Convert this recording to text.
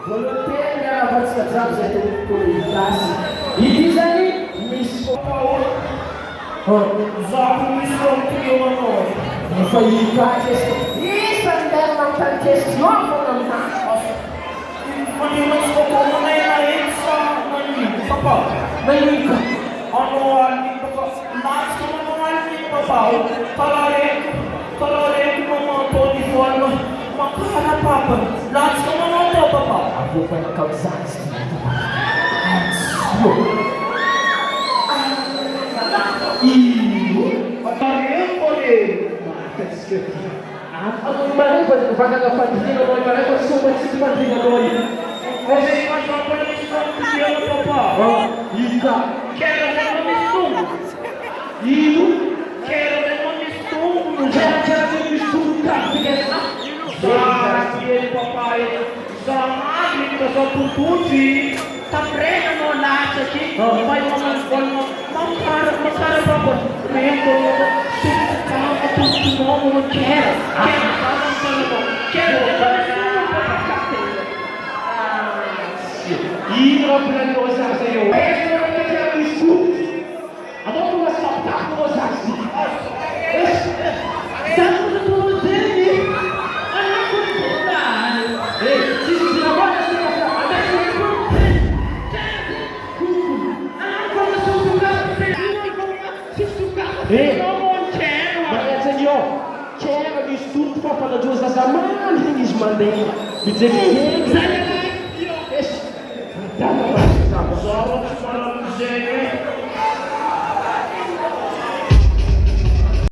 voalohany tena avatsika jiaby zay teny gasy izy zany misy Zako misy rompianao. efa ika question isany lera manontany question fogna aminahy Mas kung may nait sa manin, papa. manika Ano alin papa? Mas kung ano alin papa? Kalare mga Tony Juan makahanap papa. Mas kung ano to papa? avo pa nakauzansi Kalare ko rin. ang malay pa pagkakapandino mo malay pa sumat si pandino mo Kasi mas ako na isang papa. ika Quero ver no estudo. Quero ver no estudo. kaya mistuka Sabi papai, sabi ko sa tututi, sa prena mo lahat sa chik, may mga skol mo, makara pa rento mo, sumukang katuti mo mo, kero Ino ang pinag ko sa sa'yo? Esto na kaya ang iskup. Ano ang mga saktak mo sa siya? Saan mo natulog din eh? Anak ko ito na. Sinawa na sila sa anak ko ito. Anak ko na susuka. Susuka. Bayad sa inyo. Kaya mag-istup pa pala Diyos na zaman. Hindi manday. Bijek. Sana lang. Yes. Dapat. Sarap sa parang